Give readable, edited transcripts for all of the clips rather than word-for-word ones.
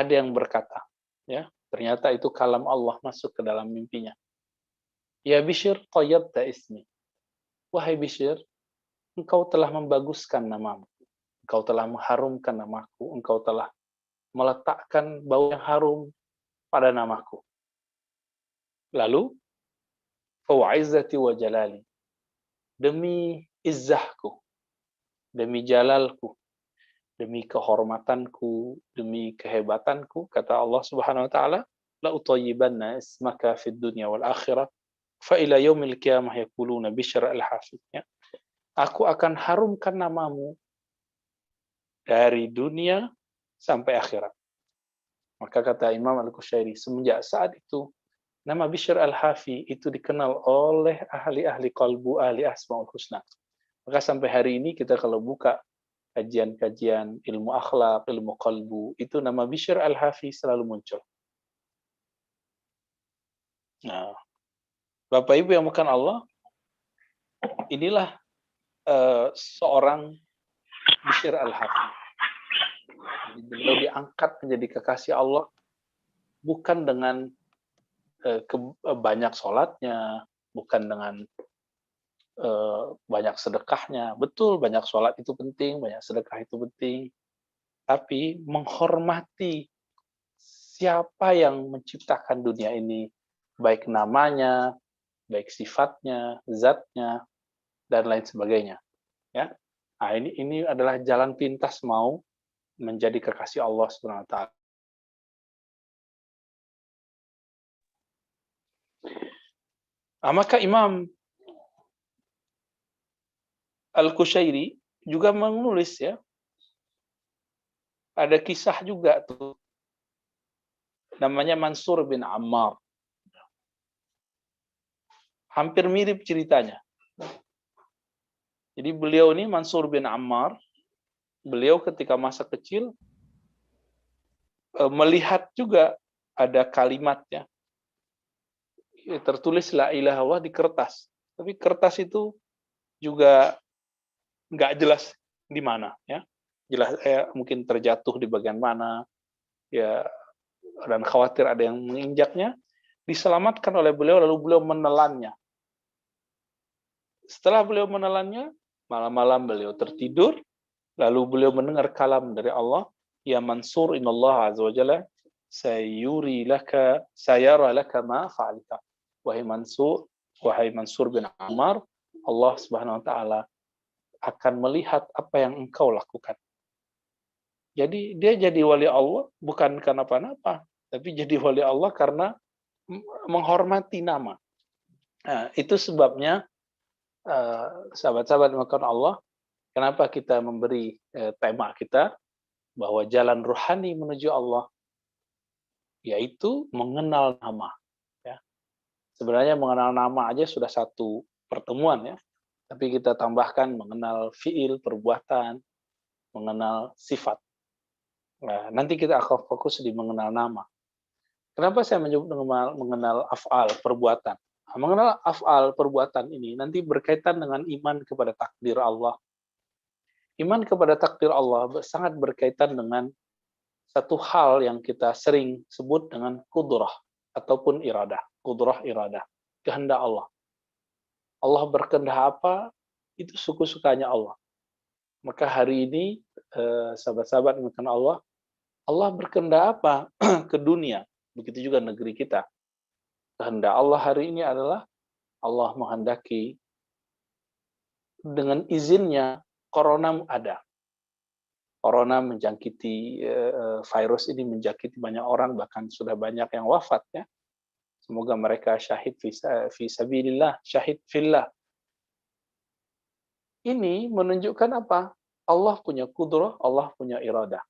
ada yang berkata, ya, ternyata itu kalam Allah masuk ke dalam mimpinya. Ya Bishr, qayyadta ismi. Wahai Bishr, engkau telah membaguskan namamu. Engkau telah mengharumkan namaku. Engkau telah meletakkan bau yang harum pada namaku. Lalu, fawa'izzati wa jalali. Demi izzahku, demi jalalku, demi kehormatanku, demi kehebatanku, kata Allah Subhanahu wa taala, la utayyibanna ismaka fid dunya wal akhirah fa ila yaumil qiyamah yaquluna Bishr al-Hafiz. Ya. Aku akan harumkan namamu dari dunia sampai akhirat. Maka kata Imam Al-Qushairi, semenjak saat itu nama Bishr al-Hafi itu dikenal oleh ahli-ahli qalbu, ahli asmaul husna. Maka sampai hari ini kita kalau buka kajian-kajian ilmu akhlak, ilmu qalbu, itu nama Bishr al-Hafi selalu muncul. Nah, Bapak Ibu yang bukan Allah, inilah seorang Bishr al-Hafi. Beliau diangkat menjadi kekasih Allah bukan dengan banyak sholatnya, bukan dengan banyak sedekahnya. Betul, banyak sholat itu penting, banyak sedekah itu penting. Tapi menghormati siapa yang menciptakan dunia ini, baik namanya, baik sifatnya, zatnya, dan lain sebagainya. Ya, nah, ini adalah jalan pintas mau menjadi kekasih Allah Subhanahu wa taala. Nah, maka Imam Al-Qushairi juga menulis, ya, ada kisah juga tuh, namanya Mansur bin Ammar. Hampir mirip ceritanya. Jadi beliau ini Mansur bin Ammar, beliau ketika masa kecil melihat juga ada kalimatnya, tertulis la ilaha illallah di kertas. Tapi kertas itu juga nggak jelas di mana, ya. Jelas mungkin terjatuh di bagian mana, ya, dan khawatir ada yang menginjaknya. Diselamatkan oleh beliau, lalu beliau menelannya. Setelah beliau menelannya, malam-malam beliau tertidur, lalu beliau mendengar kalam dari Allah, ya Mansur, innallaha azza wa jalla sayara laka ma fa'alta. Wahai Mansur bin Ammar, Allah Subhanahu wa taala akan melihat apa yang engkau lakukan. Jadi dia jadi wali Allah bukan karena apa-apa, tapi jadi wali Allah karena menghormati nama. Nah, itu sebabnya sahabat-sahabat makan Allah, kenapa kita memberi tema kita bahwa jalan rohani menuju Allah yaitu mengenal nama. Ya. Sebenarnya mengenal nama aja sudah satu pertemuan, ya. Tapi kita tambahkan mengenal fiil, perbuatan, mengenal sifat. Nah, nanti kita akan fokus di mengenal nama. Kenapa saya menyebut mengenal af'al, perbuatan? Nah, mengenal af'al, perbuatan ini nanti berkaitan dengan iman kepada takdir Allah. Iman kepada takdir Allah sangat berkaitan dengan satu hal yang kita sering sebut dengan kudrah ataupun iradah. Kudrah, iradah. Kehendak Allah. Allah berkehendak apa, itu suka-sukanya Allah. Maka hari ini, sahabat-sahabat yang mengenal Allah, Allah berkehendak apa ke dunia. Begitu juga negeri kita. Kehendak Allah hari ini adalah Allah menghendaki dengan izinnya corona ada. Corona menjangkiti, virus ini menjangkiti banyak orang, bahkan sudah banyak yang wafat, ya. Semoga mereka syahid fi sabilillah, syahid fillah. Ini menunjukkan apa? Allah punya kudrah, Allah punya iradah.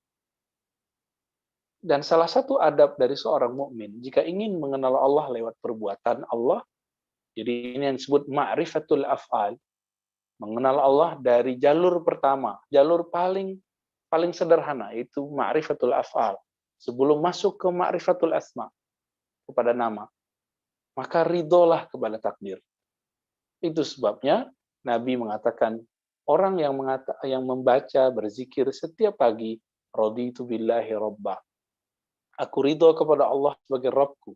Dan salah satu adab dari seorang mukmin jika ingin mengenal Allah lewat perbuatan Allah, jadi ini yang disebut ma'rifatul af'al, mengenal Allah dari jalur pertama, jalur paling sederhana, itu ma'rifatul af'al. Sebelum masuk ke ma'rifatul asma, kepada nama, maka ridolah kepada takdir. Itu sebabnya Nabi mengatakan, orang yang membaca, berzikir setiap pagi, raditu billahi robba. Aku ridho kepada Allah sebagai Rabbku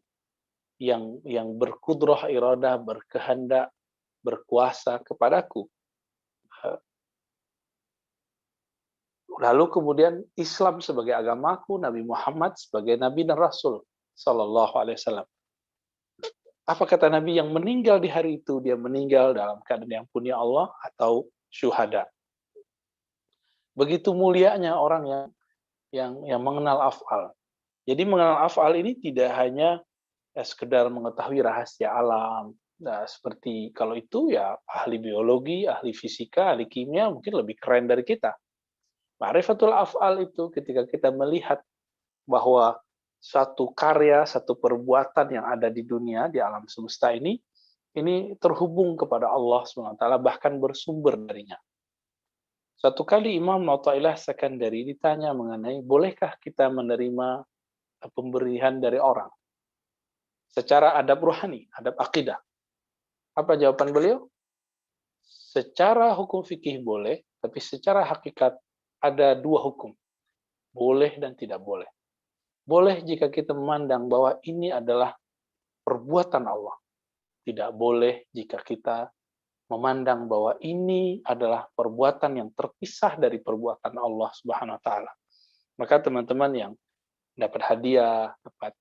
yang berkudrah iradah, berkehendak, berkuasa kepadaku. Lalu kemudian Islam sebagai agamaku, Nabi Muhammad sebagai Nabi dan Rasul Sallallahu Alaihi Wasallam. Apa kata Nabi, yang meninggal di hari itu, dia meninggal dalam keadaan yang punya Allah atau syuhada. Begitu mulianya orang yang mengenal af'al. Jadi mengenal af'al ini tidak hanya sekedar mengetahui rahasia alam. Nah, seperti kalau itu ya ahli biologi, ahli fisika, ahli kimia mungkin lebih keren dari kita. Ma'rifatul af'al itu ketika kita melihat bahwa satu karya, satu perbuatan yang ada di dunia, di alam semesta ini terhubung kepada Allah SWT, bahkan bersumber darinya. Satu kali Imam Athaillah Sekandari ditanya mengenai, bolehkah kita menerima pemberian dari orang? Secara adab ruhani, adab akidah. Apa jawaban beliau? Secara hukum fikih boleh, tapi secara hakikat ada dua hukum. Boleh dan tidak boleh. Boleh jika kita memandang bahwa ini adalah perbuatan Allah. Tidak boleh jika kita memandang bahwa ini adalah perbuatan yang terpisah dari perbuatan Allah Subhanahu wa taala. Maka teman-teman yang dapat hadiah, dapat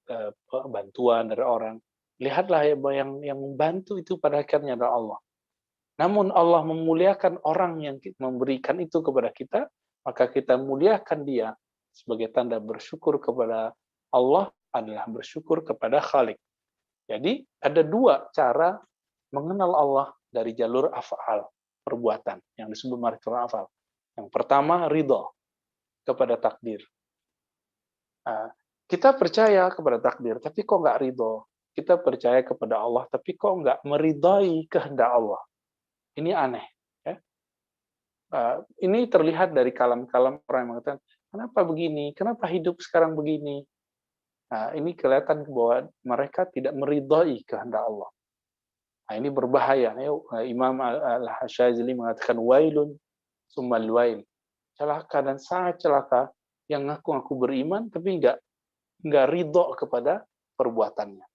bantuan dari orang, lihatlah yang membantu itu pada akhirnya adalah Allah. Namun Allah memuliakan orang yang memberikan itu kepada kita, maka kita muliakan dia sebagai tanda bersyukur kepada Allah adalah bersyukur kepada Khalik. Jadi ada dua cara mengenal Allah dari jalur af'al, perbuatan yang disebut ma'rifatul af'al. Yang pertama ridha kepada takdir. Kita percaya kepada takdir, tapi kok nggak ridho. Kita percaya kepada Allah, tapi kok nggak meridai kehendak Allah. Ini aneh. Ya? Ini terlihat dari kalam-kalam orang yang mengatakan, kenapa begini? Kenapa hidup sekarang begini? Ini kelihatan bahwa mereka tidak meridai kehendak Allah. Ini berbahaya. Imam Al-Hashazili mengatakan, wailun summal wail. Celaka dan sangat celaka yang ngaku-ngaku beriman, tapi nggak ridho kepada perbuatannya.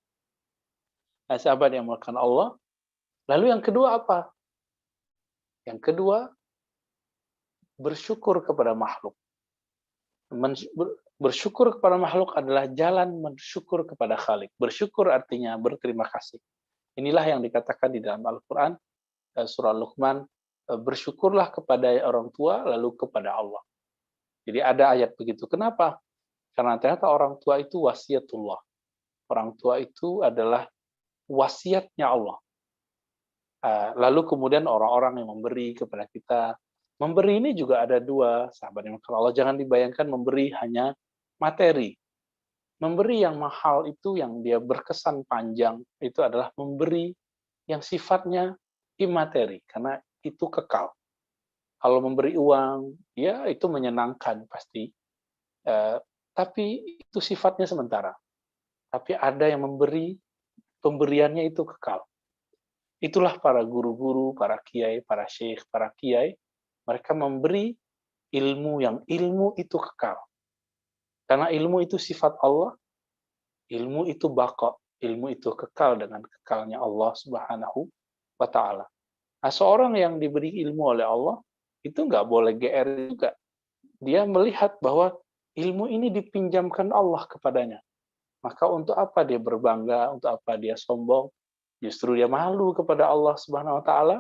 Nah, sahabat yang melakukan Allah. Lalu yang kedua apa? Yang kedua, bersyukur kepada makhluk. Bersyukur kepada makhluk adalah jalan bersyukur kepada Khalik. Bersyukur artinya berterima kasih. Inilah yang dikatakan di dalam Al-Quran, surah Luqman, bersyukurlah kepada orang tua, lalu kepada Allah. Jadi ada ayat begitu. Kenapa? Karena ternyata orang tua itu wasiatullah. Orang tua itu adalah wasiatnya Allah. Lalu kemudian orang-orang yang memberi kepada kita. Memberi ini juga ada dua, sahabat yang kalau Allah, jangan dibayangkan memberi hanya materi. Memberi yang mahal itu, yang dia berkesan panjang, itu adalah memberi yang sifatnya imateri, karena itu kekal. Kalau memberi uang, ya itu menyenangkan pasti. Tapi itu sifatnya sementara. Tapi ada yang memberi, pemberiannya itu kekal. Itulah para guru-guru, para kiai, para syekh, para kiai. Mereka memberi ilmu yang ilmu itu kekal. Karena ilmu itu sifat Allah, ilmu itu baqa, ilmu itu kekal dengan kekalnya Allah Subhanahu wa ta'ala. Nah, seorang yang diberi ilmu oleh Allah, itu nggak boleh GR juga. Dia melihat bahwa ilmu ini dipinjamkan Allah kepadanya. Maka untuk apa dia berbangga, untuk apa dia sombong? Justru dia malu kepada Allah Subhanahu wa taala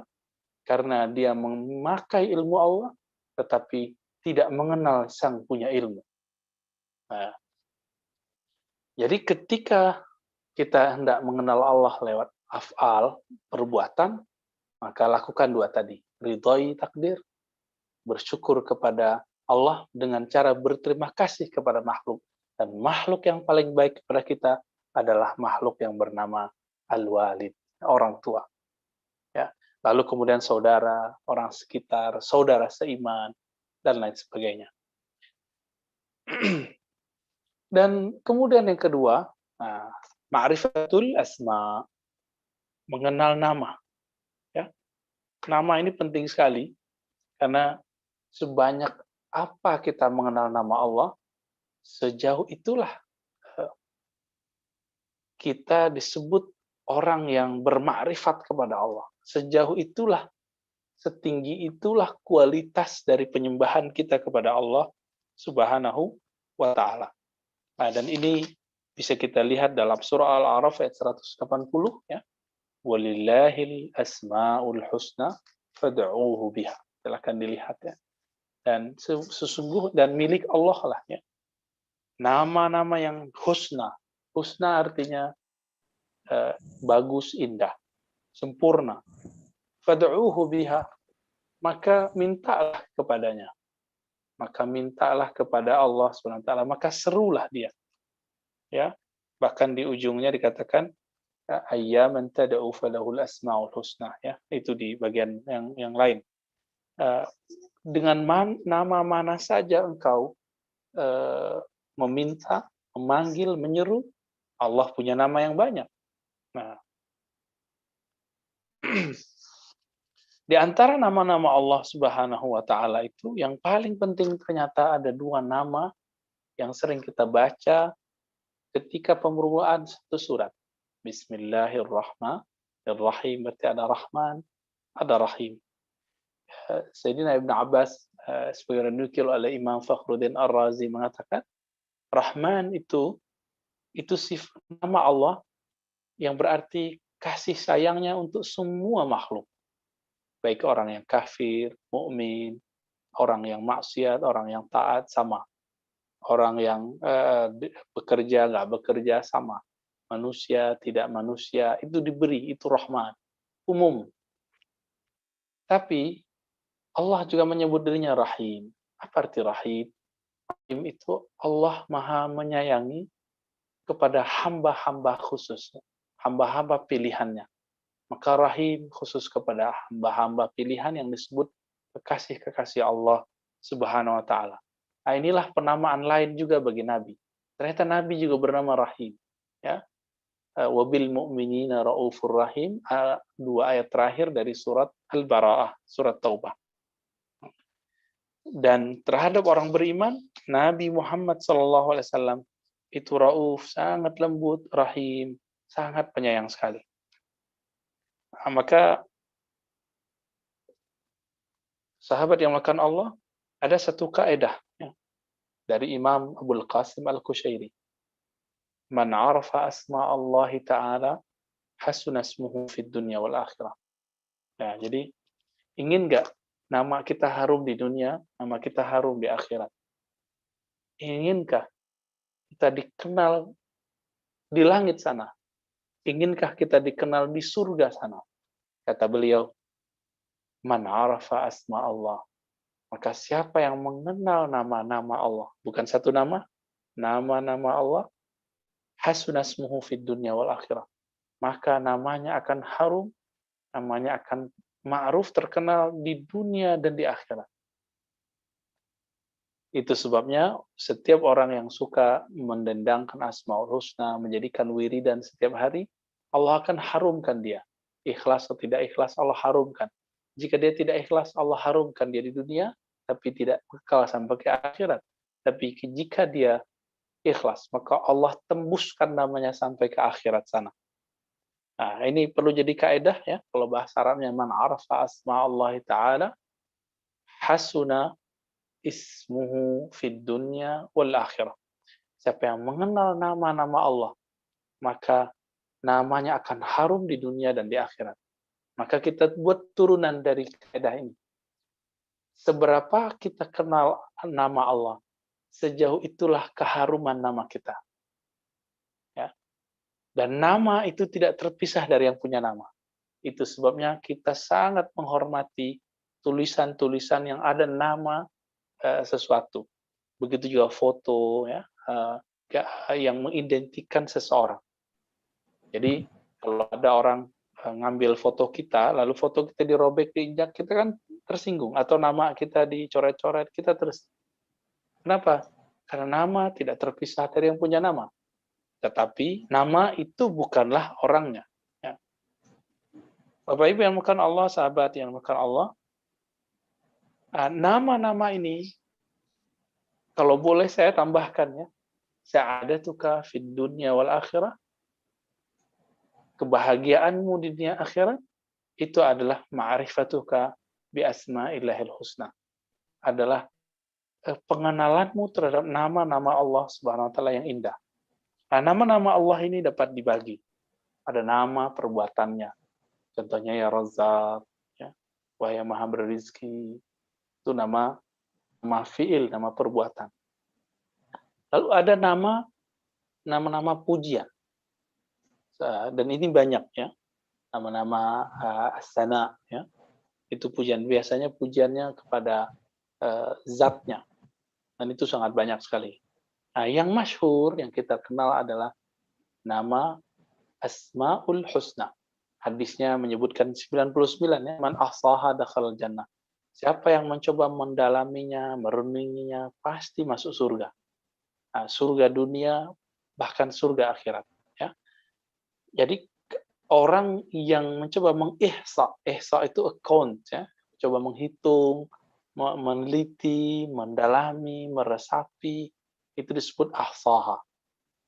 karena dia memakai ilmu Allah tetapi tidak mengenal sang punya ilmu. Nah, jadi ketika kita hendak mengenal Allah lewat af'al, perbuatan, maka lakukan dua tadi, ridhoi takdir, bersyukur kepada Allah dengan cara berterima kasih kepada makhluk. Dan makhluk yang paling baik kepada kita adalah makhluk yang bernama al-walid, orang tua. Ya. Lalu kemudian saudara, orang sekitar, saudara seiman, dan lain sebagainya. Dan kemudian yang kedua, ma'rifatul asma, mengenal nama. Ya. Nama ini penting sekali, karena sebanyak apa kita mengenal nama Allah, sejauh itulah kita disebut orang yang bermakrifat kepada Allah. Sejauh itulah, setinggi itulah kualitas dari penyembahan kita kepada Allah Subhanahu wa Ta'ala. Nah, dan ini bisa kita lihat dalam surah Al-A'raf ayat 180 ya. Walillahil asmaul husna fad'uuhu biha. Silakan dilihat ya. Dan sesungguh dan milik Allah lah ya. Nama-nama yang husna. Husna artinya bagus, indah, sempurna. Fad'uuhu biha. Maka mintalah kepadanya. Maka mintalah kepada Allah SWT. Maka serulah dia. Ya. Bahkan di ujungnya dikatakan ayyaman tad'u falahul asmaul husna ya. Itu di bagian yang lain. Dengan nama mana saja engkau meminta, memanggil, menyeru, Allah punya nama yang banyak. Nah, di antara nama-nama Allah Subhanahu wa Ta'ala itu yang paling penting ternyata ada dua nama yang sering kita baca ketika pembukaan satu surat. Bismillahirrahmanirrahim. Berarti ada Rahman, ada Rahim. Sayyidina Ibn Abbas sebagai dinukil oleh Imam Fakhruddin Ar-Razi mengatakan Rahman itu sifat nama Allah yang berarti kasih sayangnya untuk semua makhluk. Baik orang yang kafir, mukmin, orang yang maksiat, orang yang taat sama. Orang yang bekerja, nggak bekerja sama. Manusia, tidak manusia, itu diberi, itu Rahman. Umum. Tapi Allah juga menyebut dirinya Rahim. Apa arti Rahim? Rahim itu Allah Maha menyayangi kepada hamba-hamba khusus, hamba-hamba pilihannya. Maka Rahim khusus kepada hamba-hamba pilihan yang disebut kekasih-kekasih Allah Subhanahu wa Ta'ala. Nah, inilah penamaan lain juga bagi Nabi. Ternyata Nabi juga bernama Rahim. Ya. Wabil mu'minina ra'ufur rahim, dua ayat terakhir dari surat Al-Bara'ah, surat Taubah. Dan terhadap orang beriman, Nabi Muhammad SAW itu Rauf, sangat lembut, Rahim, sangat penyayang sekali. Nah, maka sahabat yang melakukan Allah, ada satu kaidah ya, dari Imam Abul Qasim Al-Kushairi. Man arafa asma Allah Ta'ala hasuna ismuhu fid dunya wal akhirah. Nah, jadi ingin nggak nama kita harum di dunia, nama kita harum di akhirat? Inginkah kita dikenal di langit sana? Inginkah kita dikenal di surga sana? Kata beliau, man arafa asma Allah. Maka siapa yang mengenal nama-nama Allah, bukan satu nama, nama-nama Allah, hasuna ismuhu fid dunya wal akhirah. Maka namanya akan harum, namanya akan ma'ruf, terkenal di dunia dan di akhirat. Itu sebabnya setiap orang yang suka mendendangkan Asmaul Husna, menjadikan wiridan setiap hari, Allah akan harumkan dia. Ikhlas atau tidak ikhlas, Allah harumkan. Jika dia tidak ikhlas, Allah harumkan dia di dunia, tapi tidak kekal sampai ke akhirat. Tapi jika dia ikhlas, maka Allah tembuskan namanya sampai ke akhirat sana. Nah, ini perlu jadi kaidah ya, kalau bahasa Arabnya man arafa asma Allah Ta'ala hasuna ismuhu fid dunya wal akhirah. Siapa yang mengenal nama-nama Allah, maka namanya akan harum di dunia dan di akhirat. Maka kita buat turunan dari kaidah ini. Seberapa kita kenal nama Allah, sejauh itulah keharuman nama kita. Ya. Dan nama itu tidak terpisah dari yang punya nama. Itu sebabnya kita sangat menghormati tulisan-tulisan yang ada nama sesuatu. Begitu juga foto ya, yang mengidentikan seseorang. Jadi kalau ada orang ngambil foto kita, lalu foto kita dirobek, diinjak, kita kan tersinggung. Atau nama kita dicoret-coret, kita Kenapa? Karena nama tidak terpisah dari yang punya nama. Tetapi nama itu bukanlah orangnya. Ya. Bapak Ibu yang makan Allah, sahabat yang makan Allah, nama-nama ini, kalau boleh saya tambahkan ya, sa'adatuka fid dunya wal akhirah, kebahagiaanmu di dunia akhirat itu adalah ma'rifatuka bi asma'illahil husna. Adalah pengenalanmu terhadap nama-nama Allah Subhanahu wa taala yang indah. Nah, nama-nama Allah ini dapat dibagi. Ada nama perbuatannya. Contohnya ya Razzaq, ya, Wahai yang Maha Berizki. Itu nama fi'il, nama perbuatan. Lalu ada nama-nama pujian. Dan ini banyak ya. Nama-nama as-sana ya. Itu pujian, biasanya pujiannya kepada zatnya. Dan itu sangat banyak sekali. Nah, yang masyhur yang kita kenal adalah nama Asmaul Husna. Hadisnya menyebutkan 99 ya, man ahsaha dakhalal jannah. Siapa yang mencoba mendalaminya, merenunginya, pasti masuk surga. Nah, surga dunia, bahkan surga akhirat. Ya. Jadi orang yang mencoba ihsa itu account, ya, coba menghitung, meneliti, mendalami, meresapi, itu disebut ahsaha.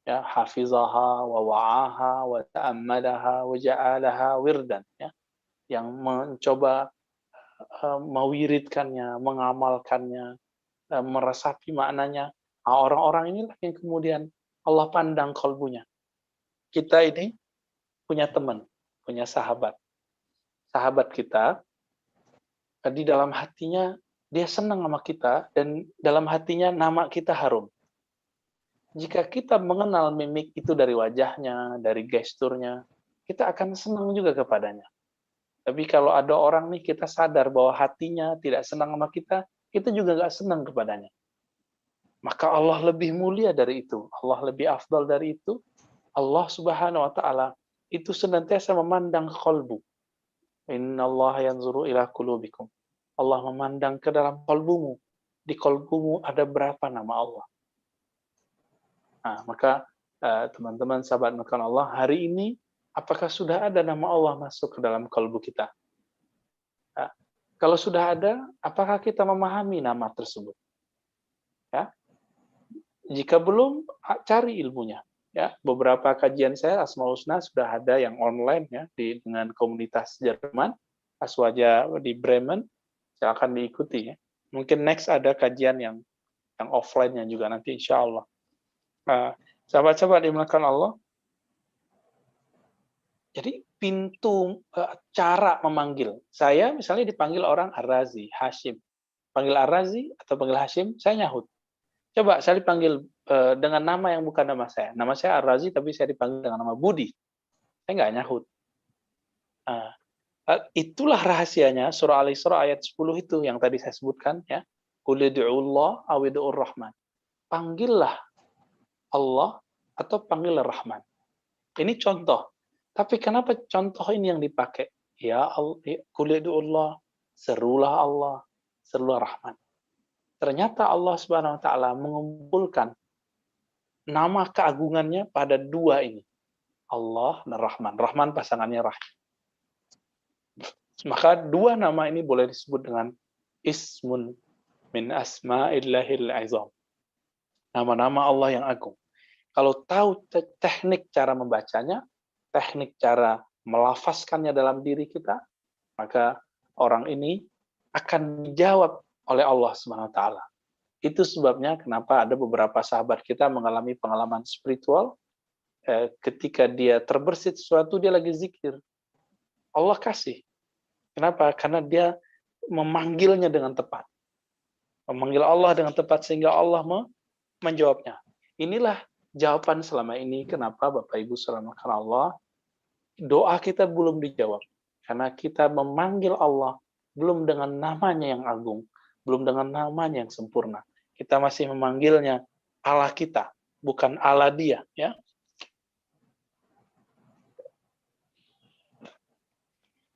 Ya, hafizaha wa wa'aha wa ta'ammadaha wa ja'alaha wirdan, ya. Yang mencoba mewiridkannya, mengamalkannya, meresapi maknanya. Nah, orang-orang inilah yang kemudian Allah pandang kalbunya. Kita ini punya teman, punya sahabat. Sahabat kita, di dalam hatinya dia senang sama kita, dan dalam hatinya nama kita harum. Jika kita mengenal mimik itu dari wajahnya, dari gesturnya, kita akan senang juga kepadanya. Tapi kalau ada orang nih, kita sadar bahwa hatinya tidak senang sama kita juga nggak senang kepadanya. Maka Allah lebih mulia dari itu. Allah lebih afdal dari itu. Allah Subhanahu wa taala itu senantiasa memandang kalbu. Innallaha yanzuru ila qulubikum. Allah memandang ke dalam kalbumu. Di kalbumu ada berapa nama Allah? Nah, maka teman-teman sahabat makan Allah, hari ini apakah sudah ada nama Allah masuk ke dalam kalbu kita? Nah, kalau sudah ada, apakah kita memahami nama tersebut? Ya. Jika belum, cari ilmunya. Ya, beberapa kajian saya Asmaul Husna sudah ada yang online ya dengan komunitas Jerman, Aswaja di Bremen, silakan diikuti ya. Mungkin next ada kajian yang offline-nya juga nanti insya Allah. Sahabat-sahabat dimuliakan Allah. Jadi pintu cara memanggil. Saya misalnya dipanggil orang Ar-Razi, Hashim. Panggil Ar-Razi atau panggil Hashim, saya nyahut. Coba saya dipanggil dengan nama yang bukan nama saya. Nama saya Ar-Razi, tapi saya dipanggil dengan nama Budi. Saya nggak nyahut. Itulah rahasianya surah Al-Isra ayat 10 itu yang tadi saya sebutkan. Ya. Qul ud'uullah aw ud'ur rahman. Panggillah Allah atau panggillah Rahman. Ini contoh. Tapi kenapa contoh ini yang dipakai? Ya Allah, qul ud'uullah, serulah Allah, serulah Rahman. Ternyata Allah Subhanahu wa taala mengumpulkan nama keagungannya pada dua ini. Allah dan Rahman. Rahman pasangannya Rahim. Maka dua nama ini boleh disebut dengan ismun min asma'illahil azam. Nama-nama Allah yang agung. Kalau tahu teknik cara membacanya, teknik cara melafazkannya dalam diri kita, maka orang ini akan dijawab oleh Allah Subhanahu wa taala. Itu sebabnya kenapa ada beberapa sahabat kita mengalami pengalaman spiritual ketika dia terbersit sesuatu, dia lagi zikir. Allah kasih. Kenapa? Karena dia memanggilnya dengan tepat. Memanggil Allah dengan tepat sehingga Allah menjawabnya. Inilah jawaban selama ini kenapa Bapak Ibu selama Allah doa kita belum dijawab. Karena kita memanggil Allah belum dengan namanya yang agung, belum dengan namanya yang sempurna. Kita masih memanggilnya Allah kita, bukan Allah dia, ya.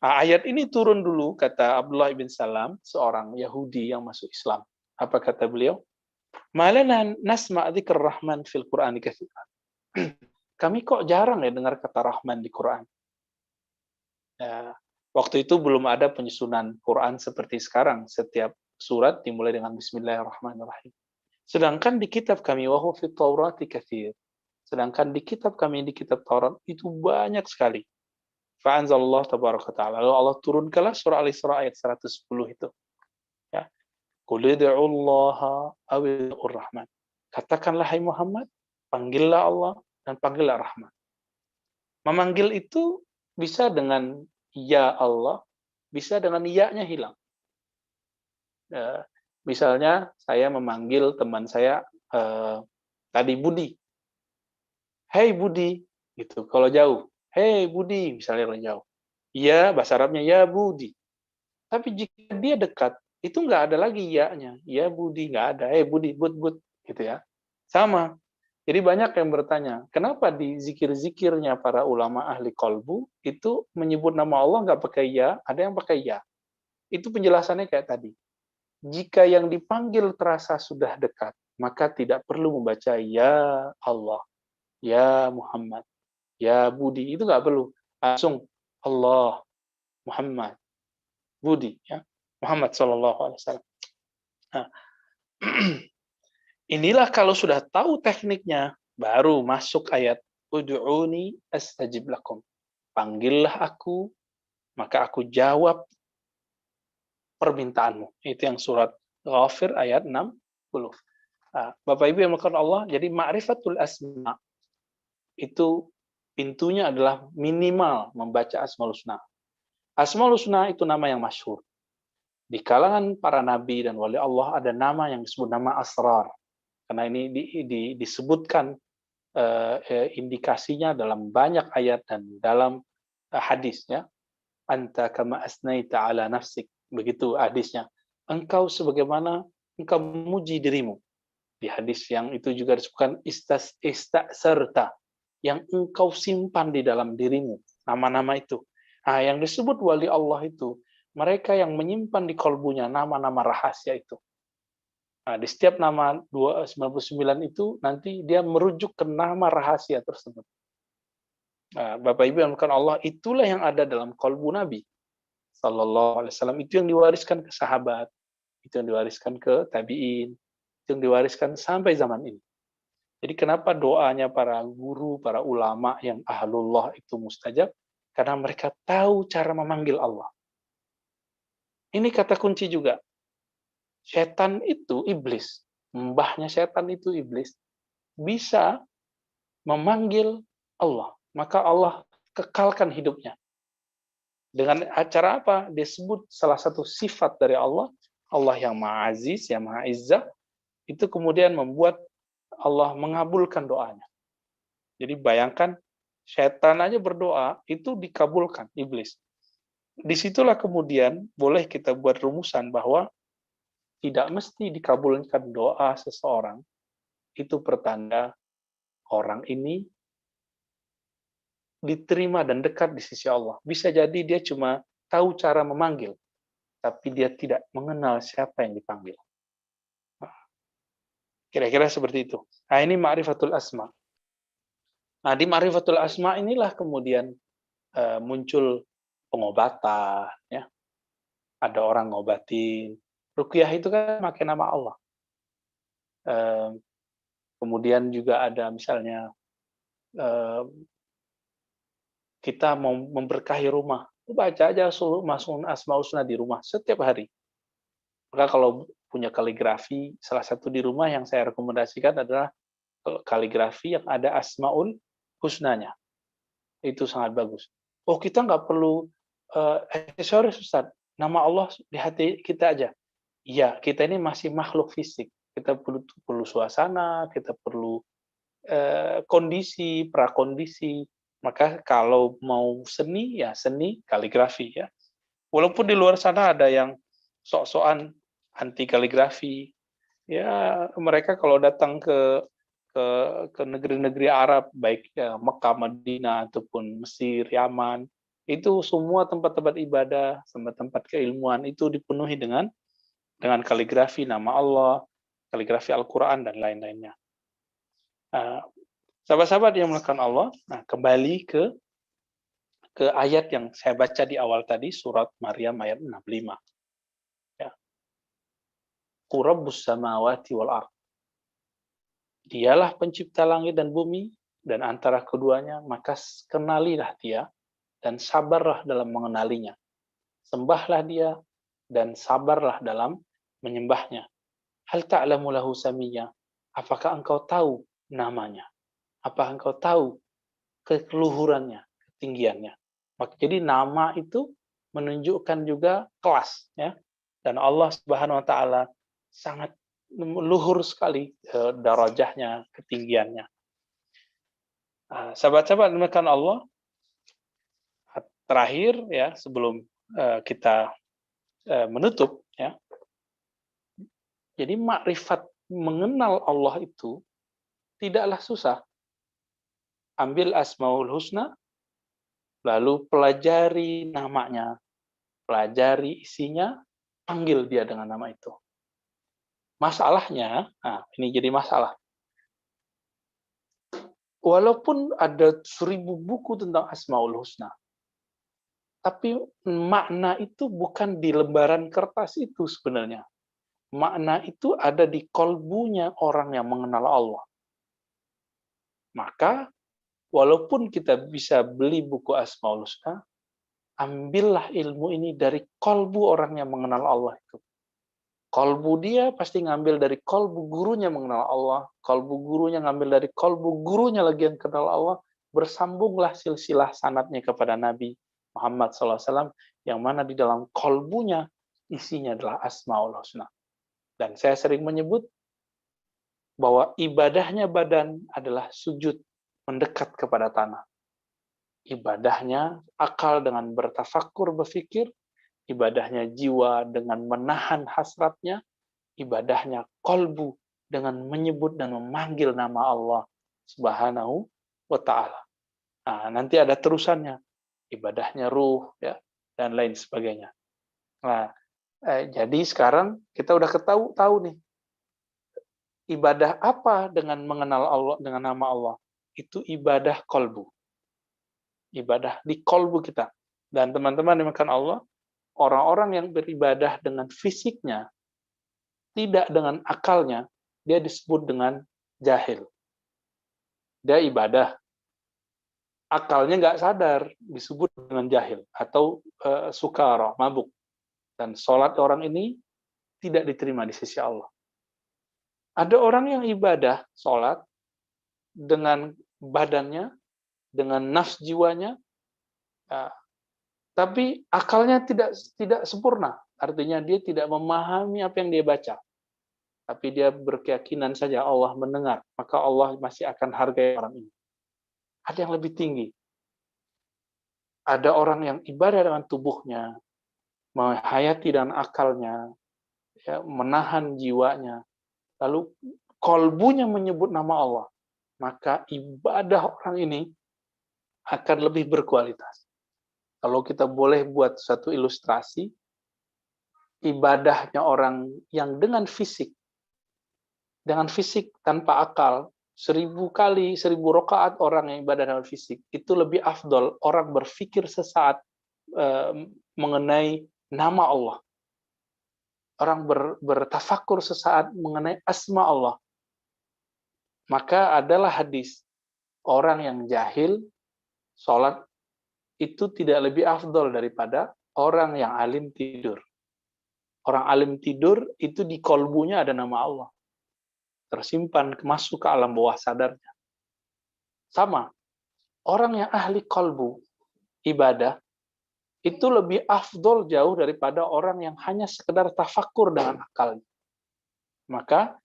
Nah, ayat ini turun dulu, kata Abdullah bin Salam, seorang Yahudi yang masuk Islam. Apa kata beliau? Malana nasma' dzikr Rahman fil Qur'ani katsiran. Kami kok jarang ya dengar kata Rahman di Quran. Ya, waktu itu belum ada penyusunan Quran seperti sekarang. Setiap surat dimulai dengan Bismillahirrahmanirrahim. Sedangkan di kitab kami, wa huwa fit Taurati katsir. Sedangkan di kitab kami, di kitab Taurat, itu banyak sekali Fa'anzalallahu tabaraka ta'ala. Lalu Allah turunkanlah surah Al-Isra ayat 110 itu. Ya. Qul ud'ullaha aw ud'ur rahman. Katakanlah hai Muhammad, panggillah Allah dan panggillah Rahman. Memanggil itu bisa dengan ya Allah, bisa dengan ya-nya hilang. Misalnya saya memanggil teman saya tadi Budi. Hey Budi, gitu. Kalau jauh, hey Budi, misalnya kalau jauh. Ya, bahasa Arabnya ya Budi. Tapi jika dia dekat, itu nggak ada lagi ya-nya. Ya Budi, nggak ada. Hey Budi, bud, gitu ya. Sama. Jadi banyak yang bertanya, kenapa di zikir-zikirnya para ulama ahli kolbu itu menyebut nama Allah nggak pakai ya, ada yang pakai ya. Itu penjelasannya kayak tadi. Jika yang dipanggil terasa sudah dekat, maka tidak perlu membaca ya Allah, ya Muhammad, ya Budi. Itu nggak perlu. Langsung Allah, Muhammad, Budi. Ya. Muhammad SAW. Nah, inilah kalau sudah tahu tekniknya, baru masuk ayat ud'uni astajib lakum. Panggillah aku, maka aku jawab permintaanmu. Itu yang surat Ghafir ayat 60. Nah, Bapak Ibu yang melakukan Allah, jadi ma'rifatul asma itu pintunya adalah minimal membaca Asmaul Husna. Asmaul Husna itu nama yang masyhur. Di kalangan para nabi dan wali Allah ada nama yang disebut nama asrar. Karena ini disebutkan indikasinya dalam banyak ayat dan dalam hadis, ya. Anta kama asnaita ala nafsik, begitu hadisnya. Engkau sebagaimana engkau memuji dirimu. Di hadis yang itu juga disebutkan istasarta, yang engkau simpan di dalam dirimu, nama-nama itu. Nah, yang disebut wali Allah itu mereka yang menyimpan di kolbunya nama-nama rahasia itu. Nah, di setiap nama 299 itu nanti dia merujuk ke nama rahasia tersebut. Nah, Bapak Ibu yang bukan Allah, itulah yang ada dalam kolbu Nabi Sallallahu Alaihi Wasallam. Itu yang diwariskan ke sahabat, itu yang diwariskan ke tabiin, itu yang diwariskan sampai zaman ini. Jadi kenapa doanya para guru, para ulama yang ahlullah itu mustajab? Karena mereka tahu cara memanggil Allah. Ini kata kunci juga. Setan itu iblis, mbahnya setan itu iblis, bisa memanggil Allah. Maka Allah kekalkan hidupnya. Dengan acara apa? Disebut salah satu sifat dari Allah, Allah yang Maha Aziz, yang Maha Izzah, itu kemudian membuat Allah mengabulkan doanya. Jadi bayangkan, setan aja berdoa, itu dikabulkan, iblis. Disitulah kemudian boleh kita buat rumusan bahwa tidak mesti dikabulkan doa seseorang, itu pertanda orang ini diterima dan dekat di sisi Allah. Bisa jadi dia cuma tahu cara memanggil, tapi dia tidak mengenal siapa yang dipanggil. Kira-kira seperti itu. Nah, ini ma'rifatul asma. Nah, di ma'rifatul asma inilah kemudian muncul pengobatan, ya. Ada orang ngobatin. Ruqyah itu kan pakai nama Allah. Kemudian juga ada misalnya kita mau memberkahi rumah, baca aja Asmaul Husna di rumah setiap hari. Maka kalau punya kaligrafi, salah satu di rumah yang saya rekomendasikan adalah kaligrafi yang ada Asmaul Husnanya. Itu sangat bagus. Oh, kita nggak perlu aksesoris, Ustaz. Nama Allah di hati kita aja. Iya, kita ini masih makhluk fisik. Kita perlu suasana, kita perlu kondisi, prakondisi. Maka kalau mau seni, ya seni kaligrafi, ya. Walaupun di luar sana ada yang sok-sokan anti kaligrafi, ya mereka kalau datang ke negeri-negeri Arab, baik ya, Mekah, Madinah ataupun Mesir, Yaman, itu semua tempat-tempat ibadah, tempat-tempat keilmuan itu dipenuhi dengan kaligrafi nama Allah, kaligrafi Al-Quran dan lain-lainnya. Sahabat-sahabat yang melakukan Allah, nah kembali ke ayat yang saya baca di awal tadi, surat Maryam ayat 65. Ya. Rabbus samawati wal ardh. Dialah pencipta langit dan bumi, dan antara keduanya, maka kenalilah dia dan sabarlah dalam mengenalinya. Sembahlah dia dan sabarlah dalam menyembahnya. Hal ta'lamu lahu samiyya? Apakah engkau tahu namanya? Apakah engkau tahu keluhurannya, ketinggiannya? Maka jadi nama itu menunjukkan juga kelas, ya. Dan Allah Subhanahu wa taala sangat luhur sekali darajahnya, ketinggiannya. Sahabat-sahabat dimuliakan Allah, terakhir ya sebelum kita menutup ya. Jadi makrifat mengenal Allah itu tidaklah susah. Ambil Asmaul Husna, lalu pelajari namanya, pelajari isinya, panggil dia dengan nama itu. Masalahnya, ini jadi masalah. Walaupun ada 1000 buku tentang Asmaul Husna, tapi makna itu bukan di lembaran kertas itu sebenarnya. Makna itu ada di kolbunya orang yang mengenal Allah. Maka, walaupun kita bisa beli buku Asmaul Husna, ambillah ilmu ini dari kolbu orang yang mengenal Allah itu. Kolbu dia pasti ngambil dari kolbu gurunya mengenal Allah, kolbu gurunya ngambil dari kolbu gurunya lagi yang kenal Allah, bersambunglah silsilah sanadnya kepada Nabi Muhammad SAW, yang mana di dalam kolbunya isinya adalah Asmaul Husna. Dan saya sering menyebut bahwa ibadahnya badan adalah sujud mendekat kepada tanah. Ibadahnya akal dengan bertafakkur, berpikir, ibadahnya jiwa dengan menahan hasratnya, ibadahnya kolbu dengan menyebut dan memanggil nama Allah Subhanahu wa ta'ala. Nah, nanti ada terusannya, ibadahnya ruh, ya, dan lain sebagainya. Nah, jadi sekarang kita udah tahu nih, ibadah apa dengan mengenal Allah, dengan nama Allah? Itu ibadah kolbu. Ibadah di kolbu kita. Dan teman-teman dimakan Allah, orang-orang yang beribadah dengan fisiknya, tidak dengan akalnya, dia disebut dengan jahil. Dia ibadah, akalnya nggak sadar, disebut dengan jahil. Atau sukara, mabuk. Dan sholat orang ini tidak diterima di sisi Allah. Ada orang yang ibadah, sholat, dengan badannya, dengan nafs jiwanya, tapi akalnya tidak sempurna. Artinya dia tidak memahami apa yang dia baca. Tapi dia berkeyakinan saja Allah mendengar, maka Allah masih akan hargai orang ini. Ada yang lebih tinggi. Ada orang yang ibadah dengan tubuhnya, menghayati dan akalnya, ya, menahan jiwanya, lalu kolbunya menyebut nama Allah, maka ibadah orang ini akan lebih berkualitas. Kalau kita boleh buat satu ilustrasi, ibadahnya orang yang dengan fisik tanpa akal, 1000 kali, 1000 rakaat orang yang ibadah dengan fisik, itu lebih afdol orang berpikir sesaat mengenai nama Allah. Orang bertafakur sesaat mengenai asma Allah. Maka adalah hadis, orang yang jahil, sholat, itu tidak lebih afdol daripada orang yang alim tidur. Orang alim tidur, itu di kolbunya ada nama Allah. Tersimpan, masuk ke alam bawah sadarnya. Sama, orang yang ahli kolbu, ibadah, itu lebih afdol jauh daripada orang yang hanya sekedar tafakur dengan akalnya. Maka,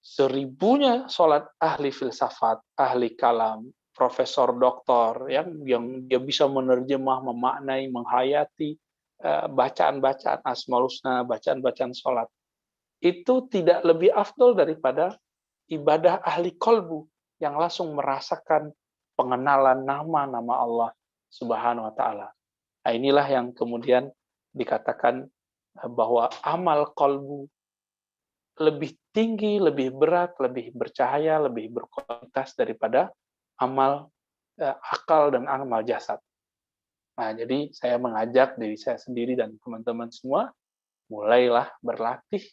1000-nya sholat ahli filsafat, ahli kalam, profesor doktor, yang dia bisa menerjemah, memaknai, menghayati bacaan-bacaan Asmaul Husna, bacaan-bacaan sholat, itu tidak lebih afdol daripada ibadah ahli kolbu yang langsung merasakan pengenalan nama-nama Allah Subhanahu wa ta'ala. Nah, inilah yang kemudian dikatakan bahwa amal kolbu lebih tinggi, lebih berat, lebih bercahaya, lebih berkualitas daripada amal akal dan amal jasad. Nah, jadi saya mengajak diri saya sendiri dan teman-teman semua, mulailah berlatih.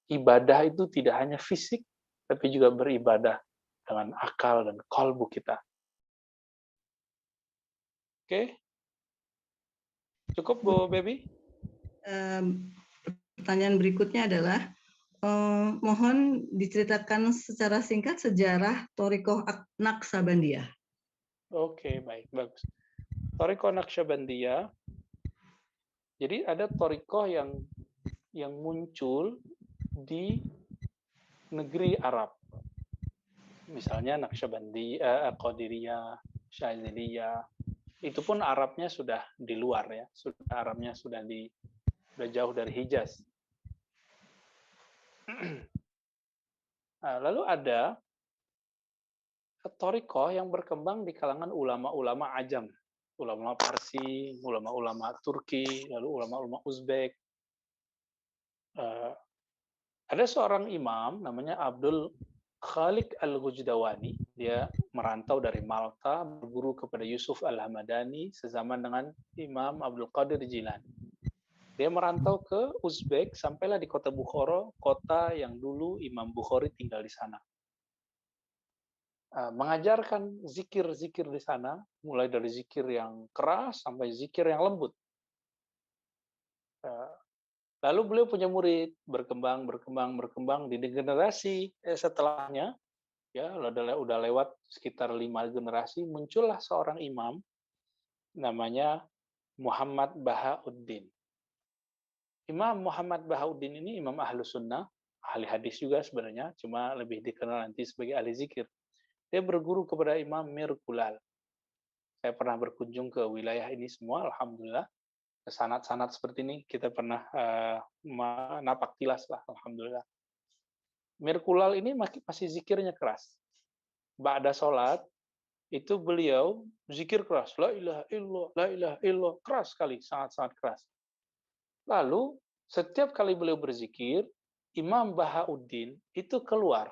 Ibadah itu tidak hanya fisik, tapi juga beribadah dengan akal dan kolbu kita. Oke? Cukup Bu Baby? Pertanyaan berikutnya adalah, mohon diceritakan secara singkat sejarah Thorikoh Naqsabandiyah. Oke, baik, bagus. Thariqah Naqsyabandiyah, jadi ada thariqah yang muncul di negeri Arab. Misalnya Naqsyabandiyah, Qadiriyah, Syadziliyah. Itu pun Arabnya sudah di luar ya, Arabnya sudah jauh dari Hijaz. Lalu ada thariqah yang berkembang di kalangan ulama-ulama Ajam, ulama Parsi, ulama-ulama Turki, lalu ulama-ulama Uzbek. Ada seorang imam namanya Abdul Khaliq Al-Ghujdawani, dia merantau dari Malta, berguru kepada Yusuf Al-Hamadani, sezaman dengan Imam Abdul Qadir Jilani. Dia merantau ke Uzbek, sampailah di kota Bukhara, kota yang dulu Imam Bukhari tinggal di sana. Mengajarkan zikir-zikir di sana, mulai dari zikir yang keras sampai zikir yang lembut. Lalu beliau punya murid, berkembang di generasi setelahnya, ya udah lewat sekitar 5 generasi, muncullah seorang imam namanya Muhammad Bahauddin. Imam Muhammad Bahauddin ini imam ahlus sunnah, ahli hadis juga sebenarnya, cuma lebih dikenal nanti sebagai ahli zikir. Dia berguru kepada Imam Mir Kulal. Saya pernah berkunjung ke wilayah ini semua, alhamdulillah. Sanat-sanat seperti ini kita pernah napak tilas lah, alhamdulillah. Mir Kulal ini masih zikirnya keras. Ba'da sholat, itu beliau zikir keras, la ilaha illallah, la ilaha illallah, keras sekali, sangat-sangat keras. Lalu setiap kali beliau berzikir, Imam Bahauddin itu keluar.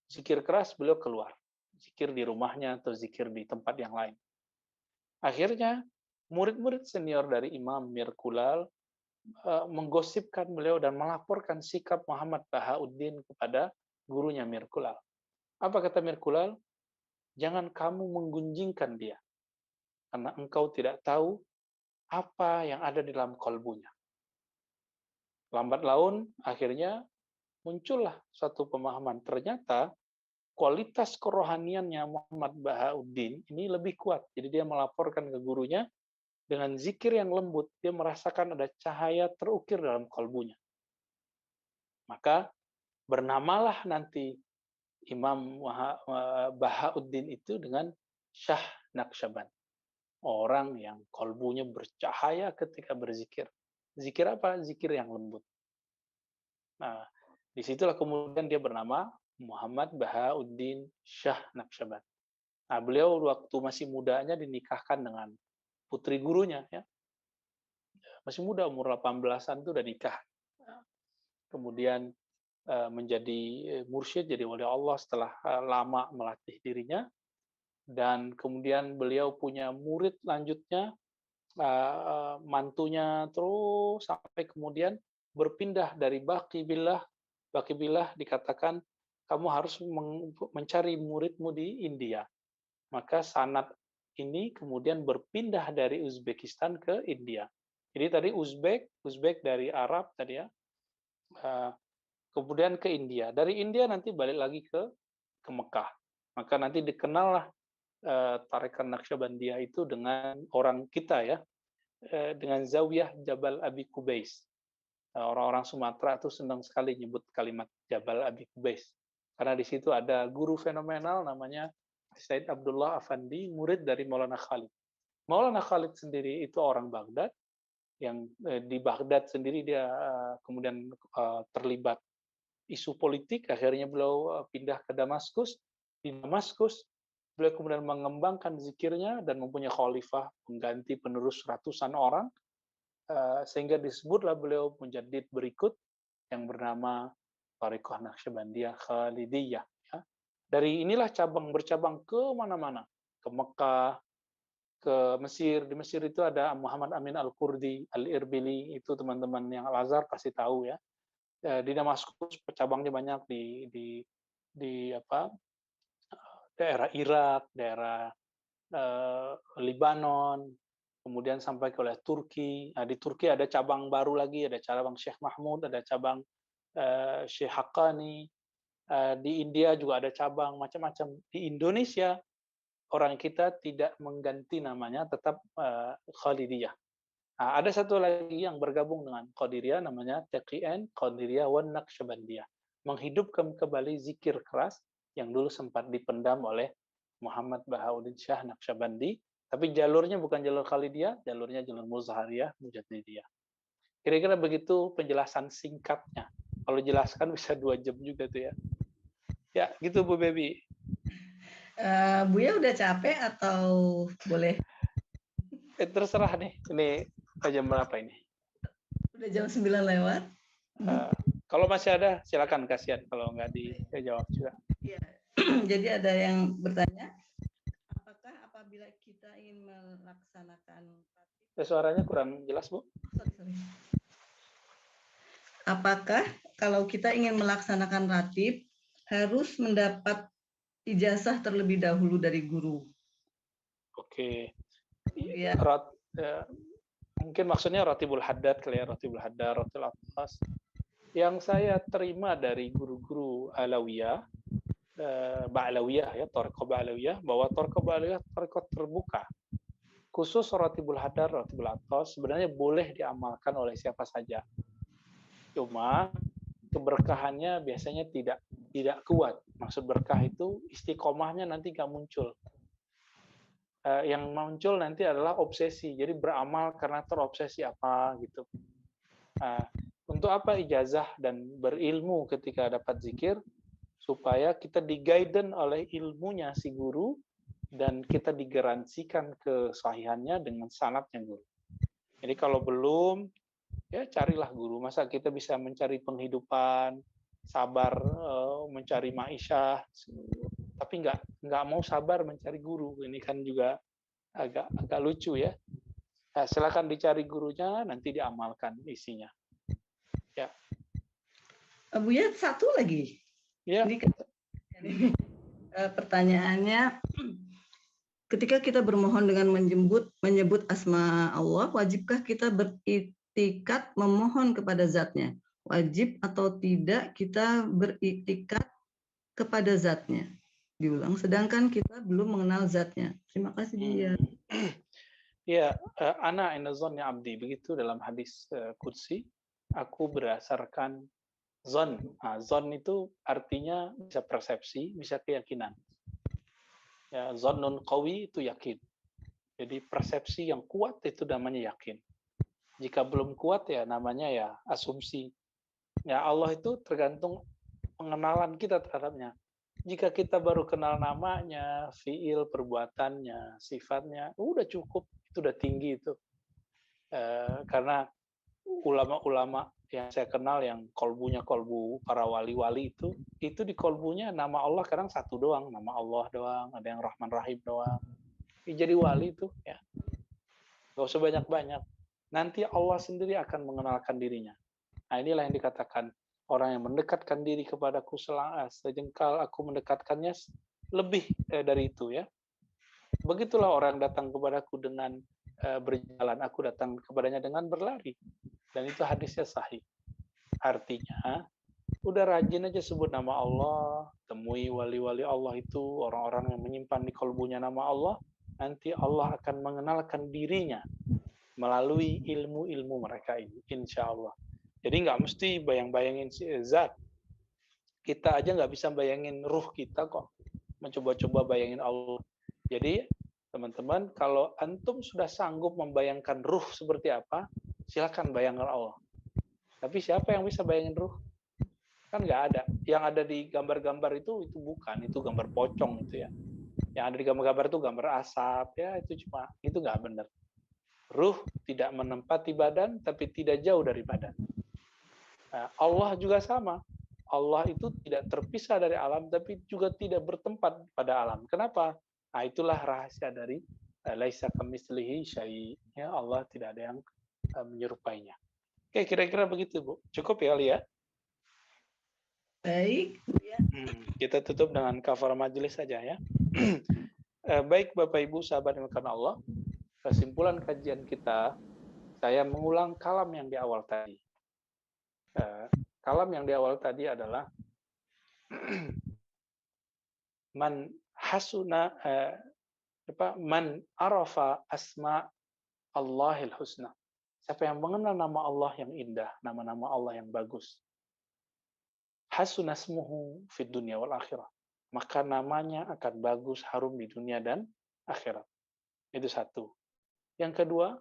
Zikir keras beliau keluar. Zikir di rumahnya atau zikir di tempat yang lain. Akhirnya murid-murid senior dari Imam Mir Kulal menggosipkan beliau dan melaporkan sikap Muhammad Bahauddin kepada gurunya Mir Kulal. Apa kata Mir Kulal? Jangan kamu menggunjingkan dia, karena engkau tidak tahu apa yang ada di dalam kolbunya. Lambat laun, akhirnya muncullah suatu pemahaman. Ternyata kualitas kerohaniannya Muhammad Bahauddin ini lebih kuat. Jadi dia melaporkan ke gurunya, dengan zikir yang lembut, dia merasakan ada cahaya terukir dalam kolbunya. Maka bernamalah nanti Imam Bahauddin itu dengan Syah Naqsyaband. Orang yang kolbunya bercahaya ketika berzikir. Zikir apa? Zikir yang lembut. Nah, disitulah kemudian dia bernama Muhammad Bahauddin Syah Naqsyaband. Nah, beliau waktu masih mudanya dinikahkan dengan putri gurunya, ya. Masih muda, umur 18-an itu udah nikah. Kemudian menjadi mursyid, jadi wali Allah setelah lama melatih dirinya. Dan kemudian beliau punya murid lanjutnya, mantunya, terus sampai kemudian berpindah dari Baqi Billah. Baqi Billah dikatakan kamu harus mencari muridmu di India. Maka sanad ini kemudian berpindah dari Uzbekistan ke India. Jadi tadi Uzbek dari Arab tadi ya, kemudian ke India. Dari India nanti balik lagi ke Mekah. Maka nanti dikenallah Tarekat Naqsyabandiyah itu dengan orang kita ya, dengan Zawiyah Jabal Abi Kubais. Orang-orang Sumatera itu senang sekali nyebut kalimat Jabal Abi Kubais. Karena di situ ada guru fenomenal namanya Said Abdullah Afandi, murid dari Maulana Khalid. Maulana Khalid sendiri itu orang Baghdad, yang di Baghdad sendiri dia kemudian terlibat isu politik, akhirnya beliau pindah ke Damaskus. Di Damaskus, beliau kemudian mengembangkan zikirnya dan mempunyai khalifah pengganti penerus ratusan orang, sehingga disebutlah beliau mujaddid berikut yang bernama Thariqah Naqsyabandiyah Khalidiyah. Ya. Dari inilah bercabang ke mana-mana, ke Mekah, ke Mesir. Di Mesir itu ada Muhammad Amin Al-Kurdi, Al-Irbili, itu teman-teman yang Al-Azhar pasti tahu ya. Di Damaskus cabangnya banyak di apa, daerah Irak, daerah Libanon, kemudian sampai ke oleh Turki. Nah, di Turki ada cabang baru lagi, ada cabang Syekh Mahmud, ada cabang Syekh Haqqani. Di India juga ada cabang macam-macam. Di Indonesia orang kita tidak mengganti namanya, tetap Khalidiyah. Nah, ada satu lagi yang bergabung dengan Qadiriyah, namanya TQN Qadiriyah wan Naqsyabandiyah, menghidupkan kembali zikir keras yang dulu sempat dipendam oleh Muhammad Bahauddin Syah Naqsyabandi, tapi jalurnya bukan jalur Khalidiyah, jalurnya jalur Muzhariyah Mujaddidiyah. Kira-kira begitu penjelasan singkatnya. Kalau jelaskan bisa 2 jam juga tuh ya. Ya, gitu Bu Baby. Buya udah capek atau boleh? Terserah nih. Ini jam berapa ini? Udah jam 9 lewat. Kalau masih ada, silakan, kasihan kalau nggak dijawab juga. Ya. Jadi ada yang bertanya, apakah apabila kita ingin melaksanakan Suaranya kurang jelas, Bu. sorry. Apakah kalau kita ingin melaksanakan ratib harus mendapat ijazah terlebih dahulu dari guru? Oke. Ya. Mungkin maksudnya Ratibul Haddad kali ya, Ratibul Haddad, Ratibul Atlas. Yang saya terima dari guru-guru Alawiyah, Ba'alawiyah ya, Thariqah Ba'alawiyah, bahwa Thariqah Ba'alawiyah thariqah terbuka. Khusus Ratibul Haddad, Ratibul Atlas sebenarnya boleh diamalkan oleh siapa saja. Cuma keberkahannya biasanya tidak kuat. Maksud berkah itu istiqomahnya nanti nggak muncul. Yang muncul nanti adalah obsesi. Jadi beramal karena terobsesi apa gitu. Untuk apa ijazah dan berilmu ketika dapat zikir? Supaya kita di-guidance oleh ilmunya si guru dan kita digaransikan kesahihannya dengan sanadnya guru. Jadi kalau belum, ya carilah guru. Masa kita bisa mencari penghidupan, sabar mencari ma'isyah, tapi nggak mau sabar mencari guru. Ini kan juga agak lucu ya. Nah, silakan dicari gurunya, nanti diamalkan isinya. Ya. Buya, satu lagi. Ya. Ini pertanyaannya, ketika kita bermohon dengan menyebut asma Allah, wajibkah kita beriktikat memohon kepada zatnya? Wajib atau tidak kita beriktikat kepada zatnya? Diulang, sedangkan kita belum mengenal zatnya. Terima kasih dia. Ya, ana inna dhanni abdi, begitu dalam hadis qudsi, aku berdasarkan zon. Zon itu artinya bisa persepsi, bisa keyakinan. Ya, zonnun qawi itu yakin. Jadi persepsi yang kuat itu namanya yakin. Jika belum kuat ya namanya ya asumsi. Ya, Allah itu tergantung pengenalan kita terhadapnya. Jika kita baru kenal namanya, fiil, perbuatannya, sifatnya, udah cukup, itu udah tinggi itu. Karena ulama-ulama yang saya kenal yang kolbunya kolbu para wali-wali itu di kolbunya nama Allah kadang satu doang, nama Allah doang, ada yang Rahman Rahim doang. Jadi wali itu ya, gak usah banyak-banyak. Nanti Allah sendiri akan mengenalkan dirinya. Nah, inilah yang dikatakan orang yang mendekatkan diri kepadaku sejengkal, aku mendekatkannya lebih dari itu ya. Begitulah orang datang kepadaku dengan berjalan, aku datang kepadanya dengan berlari. Dan itu hadisnya sahih. Artinya, udah rajin aja sebut nama Allah, temui wali-wali Allah itu, orang-orang yang menyimpan di kolbunya nama Allah, nanti Allah akan mengenalkan dirinya melalui ilmu-ilmu mereka ini, insya Allah. Jadi nggak mesti bayang-bayangin zat. Kita aja nggak bisa bayangin ruh kita kok. Mencoba-coba bayangin Allah. Jadi teman-teman, kalau antum sudah sanggup membayangkan ruh seperti apa, silakan bayangkan Allah. Tapi siapa yang bisa bayangin ruh? Kan nggak ada. Yang ada di gambar-gambar itu bukan. Itu gambar pocong itu ya. Yang ada di gambar-gambar itu gambar asap. Ya itu cuma, itu nggak benar. Ruh tidak menempati badan, tapi tidak jauh dari badan. Allah juga sama. Allah itu tidak terpisah dari alam, tapi juga tidak bertempat pada alam. Kenapa? Nah, itulah rahasia dari laisa kamitslihi syai'. Ya, Allah tidak ada yang menyerupainya. Oke, kira-kira begitu, Bu. Cukup ya, Lia? Baik, ya. Kita tutup dengan kafar majelis saja ya. Baik, Bapak Ibu, sahabat yang Allah. kesimpulan kajian kita, saya mengulang kalam yang di awal tadi. Kalam yang di awal tadi adalah man hasuna man arafa asma Allahil husna. Siapa yang mengenal nama Allah yang indah, nama-nama Allah yang bagus. Hasunasmuhu fid dunya wal akhirah. Maka namanya akan bagus, harum di dunia dan akhirat. Itu satu. Yang kedua,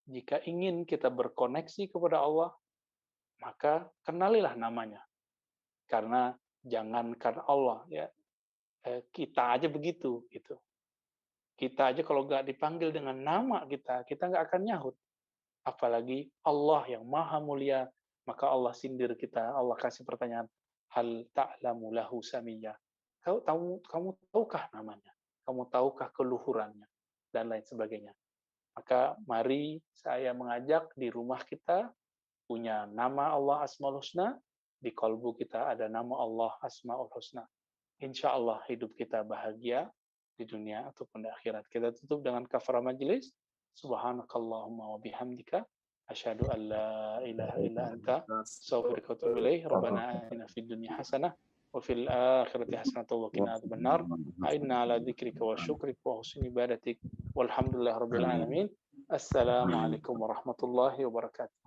jika ingin kita berkoneksi kepada Allah, maka kenalilah namanya. Karena jangankan Allah, ya kita aja begitu, gitu. Kita aja kalau nggak dipanggil dengan nama kita nggak akan nyahut. Apalagi Allah yang maha mulia, maka Allah sindir kita, Allah kasih pertanyaan, hal ta'lamu lahu samiyya. Kamu tahukah namanya? Kamu tahukah keluhurannya? Dan lain sebagainya. Maka mari saya mengajak di rumah kita punya nama Allah Asmaul Husna, di kalbu kita ada nama Allah Asmaul Husna. Insya Allah hidup kita bahagia di dunia ataupun di akhirat. Kita tutup dengan kafarah majelis. Subhanakallahumma wa bihamdika asyhadu an la ilaha illa anta astaghfiruka wa atubu ilaik. Rabbana atina fid dunya hasanah wa fil akhirati hasanah wa qina adzabannar. Inna ala dzikrika wa syukrika wa husni ibadatik walhamdulillahirabbil alamin. Assalamualaikum warahmatullahi wabarakatuh.